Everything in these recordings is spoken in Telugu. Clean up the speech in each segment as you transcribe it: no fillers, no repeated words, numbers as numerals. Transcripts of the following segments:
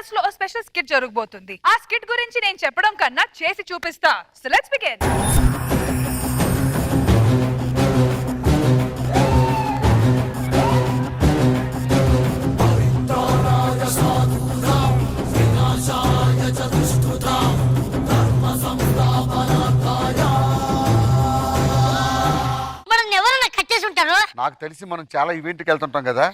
ఛానల్స్ లో స్పెషల్ స్కిట్ జరగబోతుంది. ఆ స్కిట్ గురించి నేను చెప్పడం కన్నా చేసి చూపిస్తా. So let's begin. నాకు తెలిసి మనం చాలా ఈవెంట్ కి వెళ్తుంటాం కదా,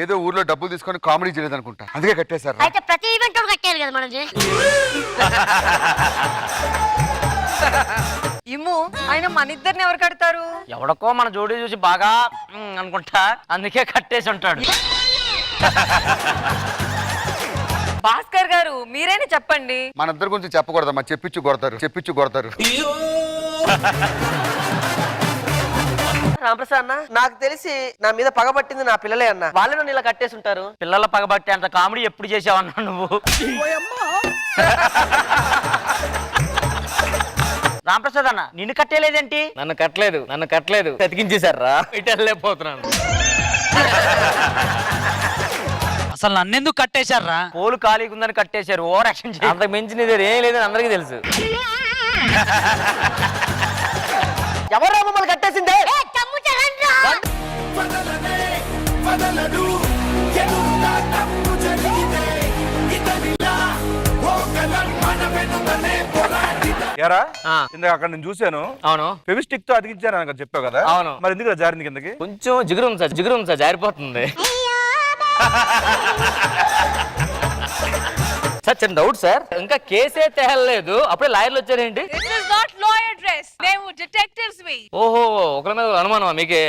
ఏదో ఊర్లో డబ్బులు తీసుకొని కామెడీ చేయలేదు అనుకుంటా, అందుకే కట్టేశారు. అయితే ప్రతి ఈవెంట్ కట్టారు కదా మనం. ఇమ్ము ఆయన మన ఇద్దరిని ఎవరు కడతారు? ఎవడకో మన జోడీ చూసి బాగా అనుకుంటా, అందుకే కట్టేసి ఉంటాడు. భాస్కర్ గారు మీరైనా చెప్పండి. మన ఇద్దరి గురించి చెప్పకూడదమ్మా, చెప్పించు కొడతారు. రామప్రసాద్ అన్న, నాకు తెలిసి నా మీద పగబట్టింది నా పిల్లలే అన్న. వాళ్ళే నన్ను ఇలా కట్టేసి ఉంటారు. పిల్లల పగబట్టి అంత కామెడీ ఎప్పుడు చేసావన్నా నువ్వు? రామప్రసాద్ అన్న నిన్ను కట్టేలేదేంటి? నన్ను కట్టలేదు కతికించేశారా? ఇటలేకపోతున్నాను. అసలు నన్నెందుకు కట్టేశారా? పోలు ఖాళీగా ఉందని కట్టేశారు. ఓవర్ యాక్షన్ చేసి అంతకు మించి ఏం లేదని అందరికీ తెలుసు. ఎవరు మమ్మల్ని కట్టేసిందే? ఎరా ఇందాక అక్కడ నేను చూశాను. అవును, ఫెవిస్టిక్ తో అతికించాను అని చెప్పావు కదా. అవును, మరి ఎందుకు జారింది కిందకి? కొంచెం జిగురు ఉంది సార్ జారిపోతుంది సార్. చిన్న డౌట్ సార్, ఇంకా కేసే తేలలేదు, అప్పుడే లాయర్లు వచ్చారేంటి? This is not lawyer dress. మేము detectives we. ఓహో, ఒకరి మీద అనుమానమా మీకే?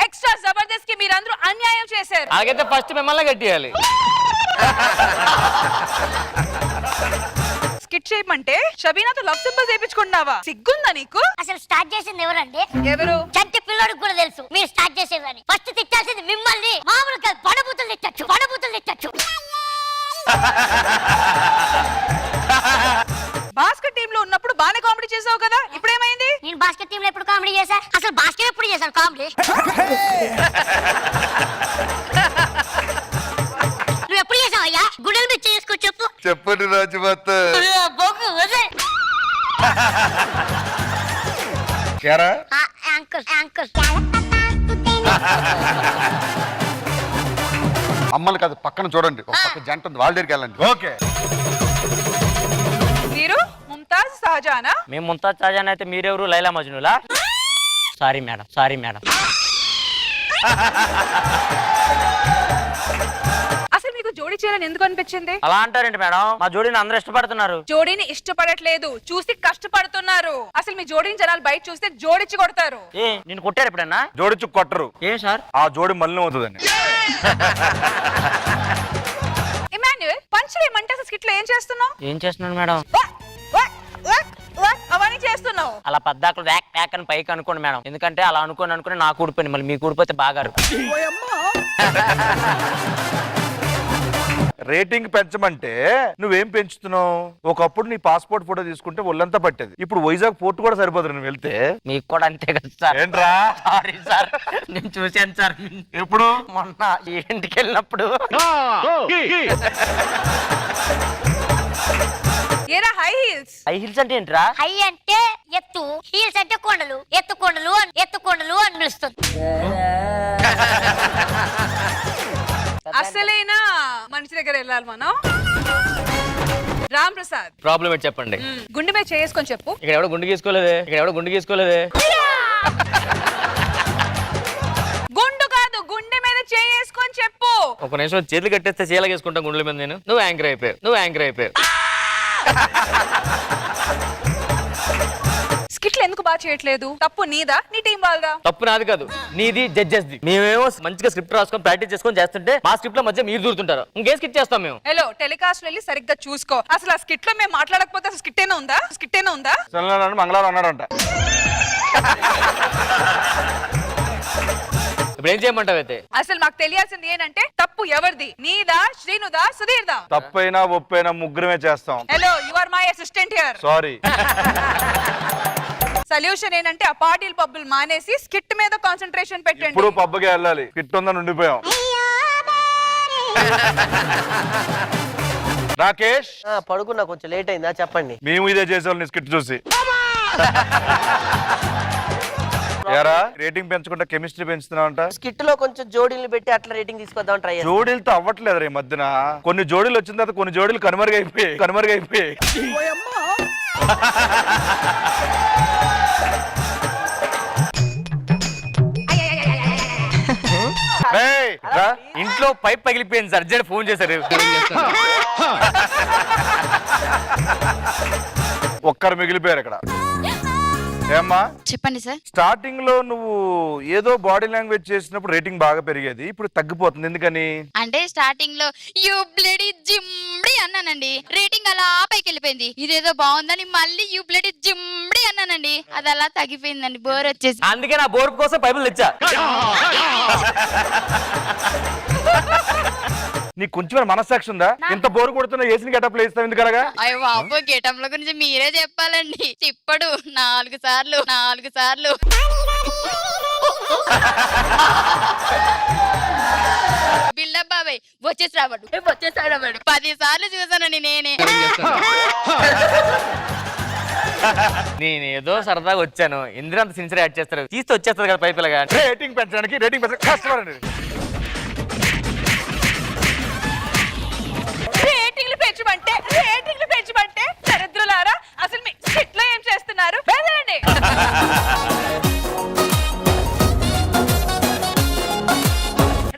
ఎక్స్ట్రా జబర్దస్త్ కి మీరందరూ అన్యాయం చేశారు. అలాగైతే ఫస్ట్ మిమ్మల్ని కట్టేయాలి. స్కిట్ చేయమంటే షబీనాతో లవ్ సింబల్ చేయించుకున్నావా? సిగ్గుందా నీకు? అసలు స్టార్ట్ చేసింది ఎవరండి? ఎవరు? చంటి పిల్లోడికి కూడా తెలుసు మీరు స్టార్ట్ చేసేదని. ఫస్ట్ తిట్టాల్సింది మిమ్మల్ని. మామూలు కాదు, పడబూతులు తిట్టచ్చు. భాస్కర్ టీమ్ లో ఉన్నప్పుడు బానే కామెడీ చేసావు కదా, ఇప్పుడేమైంది? నేను బాస్కెట్ టీమ్ లో ఎప్పుడు కామెడీ చేశా? అసలు బాస్కెట్ ఎప్పుడు చేశాను కామెడీ? నువ్వు ఎప్పుడు చేసావు అయ్యా? గుడ్డలు మీద చేసుకో చెప్పు. చెప్పండి రాజమాత. అమ్మలు కాదు, పక్కన చూడండి, ఒక పక్క జంట ఉంది, వాళ్ళ దగ్గరికి వెళ్ళండి. ఓకే. మీరు ముంతాజ్ షాజానా? మేము ముంతాజ్ షాజాన్ అయితే మీరెవరు లైలా మజ్నులా? Sorry madam. అసలు మీకు జోడీ చేయాలని ఎందుకు అనిపించింది? అలా అంటారేంటి మేడం? మా జోడీని అందరూ ఇష్టపడుతున్నారు. జోడీని ఇష్టపడట్లేదు, చూసి కష్టపడుతున్నారు. అసలు మీ జోడీని జనాలు బయట చూస్తే జోడించి కొడతారు. ఏ నేను కొట్టారు ఎప్పుడన్నా? జోడిచ్చు కొట్టరు. ఏ సార్? ఆ జోడి మళ్ళీ అవుతుందని. ఇమాన్యుయల్, పంచలేమంటే అసలు స్కిట్ లో ఏం చేస్తున్నావు? ఏం చేస్తున్నాను మేడం? అవన్నీ చేస్తున్నావు. అలా పద్దాకులు వ్యాక్ వ్యాక్ అని పైకి అనుకోండి మేడం, ఎందుకంటే అలా అనుకుని నాకు ఊడిపోయింది. మళ్ళీ మీకు ఊడిపోతే బాగారు. రేటింగ్ పెంచమంటే నువ్వేం పెంచుతున్నావు? ఒకప్పుడు నీ పాస్పోర్ట్ ఫోటో తీసుకుంటే ఒళ్ళంతా పట్టేది, ఇప్పుడు వైజాగ్ పోర్ట్ కూడా సరిపోదు నువ్వు వెళ్తే. మీకు కూడా అంతే కదా సార్? ఏంట్రా? సారీ సార్, నేను చూశాను సార్. ఎప్పుడు? మొన్న ఇంటికి వెళ్ళినప్పుడు. ఏరా హై హీల్స్? హై హీల్స్ అంటే ఏంట్రా? హై అంటే ఎత్తు, హీల్స్ అంటే కొండలు. ఎత్తుకొండలు అని పిలుస్తుంది. అసలేనా మనిషి దగ్గర వెళ్ళాలి మనం. రామ్ ప్రసాద్, ప్రాబ్లం ఏంటి చెప్పండి? గుండె మీద చేసుకొని చెప్పు. ఇక్కడ ఎవడో గుండు గీసుకోలేదే. గుండు కాదు, గుండె మీద చేసుకొని చెప్పు. ఒక నిమిషం చేతులు కట్టేస్తే చీల వేసుకుంటాం గుండెల మీద. నేను నువ్వు యాంకర్ అయిపోయావు. స్కిట్లు ఎందుకు బాగా చేయట్లేదు? తప్పు నీదా, నీ టీం వాళ్ళదా? తప్పు నాది కాదు, నీది, జడ్జెస్ది. మేమేమో మంచిగా స్క్రిప్ట్ రాసుకొని ప్రాక్టీస్ చేసుకొని చేస్తుంటే మా స్క్రిప్ట్ లో మధ్య మీరు దూరుతుంటారు. ఇంకేం స్కిట్ చేస్తాం మేము? హలో, టెలికాస్ట్ వెళ్ళి సరిగ్గా చూసుకో. అసలు ఆ స్కిట్ లో మేము మాట్లాడకపోతే అసలు స్కిట్ ఏనా ఉందా? మంగళవారం అన్నాడంట. ఇప్పుడు ఏం చేయమంటావు అయితే? అసలు మాకు తెలియాల్సింది ఏంటంటే తప్పు ఎవరిది, నీదా, శ్రీనుదా, సుధీర్దా? తప్పైనా ఒప్పైనా ముగ్గురమే చేస్తాం. Hello, you are my assistant here. Sorry. Solution ఏంటంటే ఆ పార్టీలు పబ్బులు మానేసి స్కిట్ మీద కాన్సంట్రేషన్ పెట్టండి. ఇప్పుడు పబ్బుకి వెళ్ళాలి, స్కిట్ ఉందని ఉండిపోయాం. రాకేష్ పడుకున్నా కొంచెం లేట్ అయిందా చెప్పండి. మేము ఇదే చేసేవాళ్ళని స్కిట్ చూసి. యారా రేటింగ్ పెంచుకుంటా కెమిస్ట్రీ పెంచుతున్నావంట. స్కిట్ లో కొంచెం జోడీలు పెట్టి అట్లా రేటింగ్ తీసుకొద్దాం ట్రై చేస్తాం. జోడీలతో అవ్వట్లేదు రే మధ్యన. కొన్ని జోడీలు వచ్చిన తర్వాత కొన్ని జోడీలు కనుమరుగైపోయాయి. ఏయ్, రా. ఇంట్లో పైప్ పగిలిపోయింది సార్, అర్జెంట్ ఫోన్ చేశారు. ఒక్కరు మిగిలిపోయారు ఇక్కడ. ఏమ్మా చెప్పండి సార్. స్టార్టింగ్ లో నువ్వు ఏదో బాడీ లాంగ్వేజ్ చేసినప్పుడు రేటింగ్ బాగా పెరిగేది, ఇప్పుడు తగ్గిపోతుంది. ఎందుకని? అంటే స్టార్టింగ్ లో యూ బ్లడీ జిమ్డి అన్నానండి, రేటింగ్ అలా పైకి వెళ్ళిపోయింది. ఇదేదో బాగుందని మళ్ళీ యూ బ్లడీ జిమ్డి అన్నానండి, అది అలా తగ్గిపోయిందండి, బోర్ వచ్చేసి. అందుకే నా బోర్డు కోసం పైపులు తెచ్చా. నీకు కొంచెం మనస్సాక్షి ఉందా? ఇంత బోరు కొడుతున్నా ఏసిన గెటప్ వేస్తావు ఎందుకలగా? అయ్యో బాబు, గెటంల గురించి మీరే చెప్పాలండి. తిప్పడు 4 సార్లు బిల్డప్ బాబాయ్ వచ్చేసి రాబడు 10 సార్లు చూసానండి నేనే. నేను ఏదో సరదాగా వచ్చాను, ఎందుకు అంత సిన్సియర్ యాడ్ చేస్తారు? తీస్తే వచ్చేస్తుంది కదా పైపులుగా. రేటింగ్ పెంచడానికి కష్టపడండి. రేటింగ్లు పెంచమంటే దరిద్రులారా, అసలు మీ స్కిట్ లో ఏం చేస్తున్నారు? బెదరండి.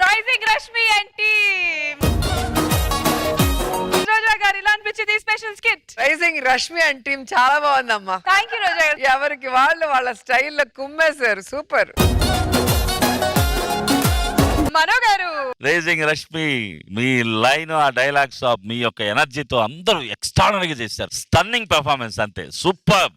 Rising Rashmi and team. Roja గారు ఇలా అనిపించింది special skit. Rising Rashmi and team చాలా బాగుందమ్మా. థ్యాంక్ యూ రోజా గారు. ఎవరికి వాళ్ళు వాళ్ళ స్టైల్లో కుమ్మేశారు, సూపర్. మనో గారు. రేజింగ్ రష్మి, మీ లైన్ ఆ డైలాగ్స్ మీ యొక్క ఎనర్జీతో అందరూ ఎక్స్ట్రాడనరీగా చేశారు. స్టన్నింగ్ పెర్ఫార్మెన్స్, అంతే, సూపర్.